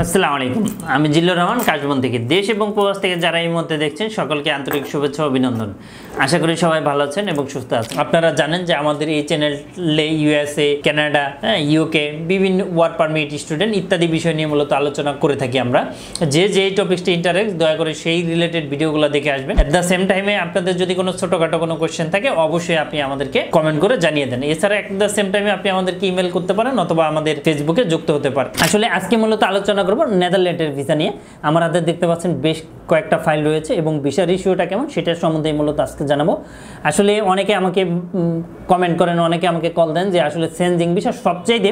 আসসালামু আলাইকুম, আমি জিল্লুর রহমান কাশবন থেকে। দেশ এবং প্রবাস থেকে যারা এই মুহূর্তে দেখছেন সকলকে আন্তরিক শুভেচ্ছা ও অভিনন্দন। আশা করি সবাই ভালো আছেন এবং সুস্থ আছেন। আপনারা জানেন যে আমাদের এই চ্যানেলে ইউএসএ, কানাডা, ইউকে বিভিন্ন ওয়ার্ক পারমিট, স্টুডেন্ট ইত্যাদি বিষয় নিয়ে মূলত আলোচনা করে থাকি আমরা। যে টপিকসটি ইন্টারেস্ট, দয়া করে সেই রিলেটেড ভিডিওগুলো দেখে আসবেন। অ্যাট দ্য সেম টাইমে আপনাদের যদি কোনো ছোটোখাটো কোনো কোয়েশ্চেন থাকে অবশ্যই আপনি আমাদেরকে কমেন্ট করে জানিয়ে দেন। এছাড়া অ্যাট দ্য সেম টাইমে আপনি আমাদেরকে ইমেল করতে পারেন অথবা আমাদের ফেসবুকে যুক্ত হতে পারেন। আসলে আজকে মূলত আলোচনা করব নেদারল্যান্ডের ভিসা নিয়ে। আমার হাতে দেখতে পাচ্ছেন বেশ কয়েকটা ফাইল রয়েছে এবং ভিসার ইস্যুটা কেমন সেটার সম্বন্ধে মূলত আজকে জানাবো। আসলে অনেকে আমাকে কমেন্ট করেন, অনেকে আমাকে কল দেন যে আসলে সেনজিং ভিসা সবচাইতে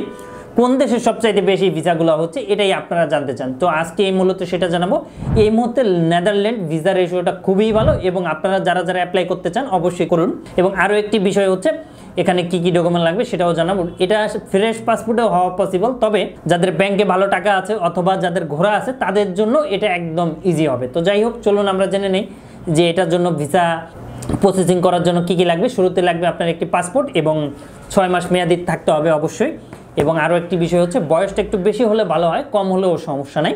কোন দেশের সবচাইতে বেশি ভিসাগুলো হচ্ছে, এটাই আপনারা জানতে চান। তো আজকে এই মূলত সেটা জানাবো। এই মুহূর্তে নেদারল্যান্ড ভিসার রেশিওটা খুবই ভালো এবং আপনারা যারা অ্যাপ্লাই করতে চান অবশ্যই করুন। এবং আরও একটি বিষয় হচ্ছে এখানে কি কি ডকুমেন্ট লাগবে সেটাও জানাবো। এটা ফ্রেশ পাসপোর্টেও হওয়া পসিবল, তবে যাদের ব্যাংকে ভালো টাকা আছে অথবা যাদের ঘোরা আছে তাদের জন্য এটা একদম ইজি হবে। তো যাই হোক, চলুন আমরা জেনে নেই যে এটার জন্য ভিসা প্রসেসিং করার জন্য কি কি লাগবে। শুরুতে লাগবে আপনার একটি পাসপোর্ট এবং 6 মাস মেয়াদি থাকতে হবে অবশ্যই। এবং আরও একটি বিষয় হচ্ছে বয়সটা একটু বেশি হলে ভালো হয়, কম হলেও সমস্যা নাই।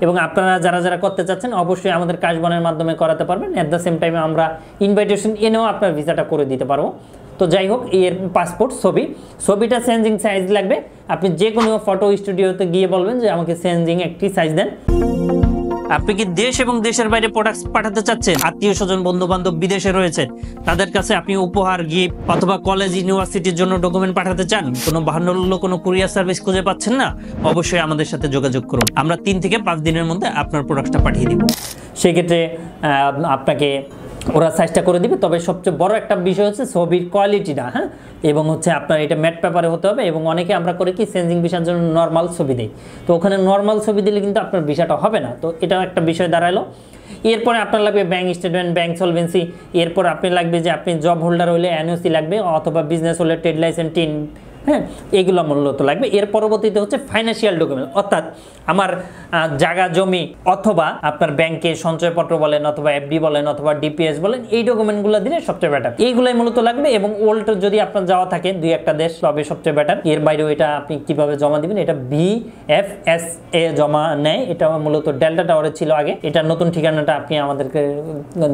এবং আপনারা যারা করতে চাচ্ছেন অবশ্যই আমাদের কাশবনের মাধ্যমে করাতে পারবেন। অ্যাট দ্য সেম টাইমে আমরা ইনভাইটেশন এনেও আপনার ভিসাটা করে দিতে পারবো। তো যাই হোক, এর পাসপোর্ট, ছবিটা চেঞ্জিং সাইজ লাগবে। আপনি যে কোনো ফটো স্টুডিওতে গিয়ে বলবেন যে আমাকে চেঞ্জিং একটি সাইজ দেন। আপনি কি দেশ এবং দেশের বাইরে প্রোডাক্টস পাঠাতে চাচ্ছেন? আত্মীয় স্বজন, বন্ধু বান্ধব বিদেশে রয়েছে, তাদের কাছে আপনি উপহার, গিফট অথবা কলেজ, ইউনিভার্সিটির জন্য ডকুমেন্ট পাঠাতে চান, কোনো বাহান্ন কোনো কুরিয়ার সার্ভিস খুঁজে পাচ্ছেন না, অবশ্যই আমাদের সাথে যোগাযোগ করুন। আমরা 3 থেকে 5 দিনের মধ্যে আপনার প্রোডাক্টটা পাঠিয়ে দিব। সেক্ষেত্রে আপনাকে ওরা সাইজটা করে দিবে। তবে সবচেয়ে বড় একটা বিষয় হচ্ছে ছবির কোয়ালিটিটা, হ্যাঁ। এবং হচ্ছে আপনার এটা ম্যাট পেপারে হতে হবে। এবং অনেকে আমরা করে কি চেঞ্জিং ভিসার জন্য নর্মাল ছবি দেই, তো ওখানে নর্মাল ছবি দিলে কিন্তু আপনার ভিসাটা হবে না। তো এটাও একটা বিষয় দাঁড়ালো। এরপরে আপনার লাগবে ব্যাংক স্টেটমেন্ট, ব্যাংক সলভেন্সি। এরপর আপনি লাগবে যে আপনি জব হোল্ডার হলে এনওসি লাগবে, অথবা বিজনেস হলে ট্রেড লাইসেন্স, টিন, হ্যাঁ, এগুলো মূলত লাগবে। এর পরবর্তীতে হচ্ছে ফাইন্যান্সিয়াল ডকুমেন্ট, অর্থাৎ আমার জায়গা জমি অথবা আপনার ব্যাংকে সঞ্চয়পত্র বলেন অথবা এফডি বলেন অথবা ডিপিএস বলেন, এই ডকুমেন্টগুলো দিলে সবচেয়ে বেটার। এইগুলাই মূলত লাগবে। এবং ওল্ড যদি আপনার যাওয়া থাকে 2-1টা দেশ, তবে সবচেয়ে বেটার। এর বাইরেও এটা আপনি কিভাবে জমা দিবেন, এটা VFSA জমা নেয়। এটা মূলত ডেল্টা টাওয়ারে ছিল আগে। এটা নতুন ঠিকানাটা আপনি আমাদেরকে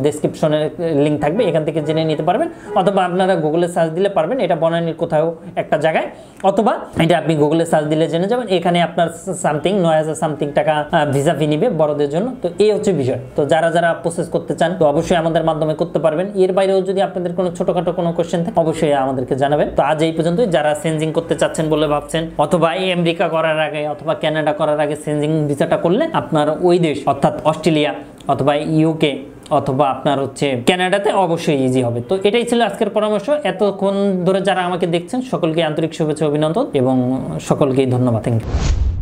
ডেসক্রিপশনে লিঙ্ক থাকবে, এখান থেকে জেনে নিতে পারবেন। অথবা আপনারা গুগলে সার্চ দিলে পারবেন, এটা বনানীর কোথাও একটা জায়গায়। অথবা এটা আপনি গুগলে সার্চ দিলে জেনে যাবেন। এখানে আপনার সামথিং 9,000 সামথিং টাকা ভিসা ফি নিবে বড়দের জন্য। তো এই হচ্ছে বিষয়। তো যারা প্রসেস করতে চান তো অবশ্যই আমাদের মাধ্যমে করতে পারবেন। এর বাইরেও যদি আপনাদের কোনো ছোটখাটো কোনো কোশ্চেন থাকে অবশ্যই আমাদেরকে জানাবেন। তো আজ এই পর্যন্তই। যারা চেঞ্জিং করতে চাচ্ছেন বলে ভাবছেন, অথবা আমেরিকা করার আগে অথবা কানাডা করার আগে চেঞ্জিং ভিসাটা করলে আপনার ওই দেশ অর্থাৎ অস্ট্রেলিয়া অথবা ইউকে অথবা আপনার হচ্ছে কানাডাতে অবশ্যই ইজি হবে। তো এটাই ছিল আজকের পরামর্শ। এতক্ষণ ধরে যারা আমাকে দেখছেন সকলকে আন্তরিক শুভেচ্ছা, অভিনন্দন এবং সকলকেই ধন্যবাদ। Thank you.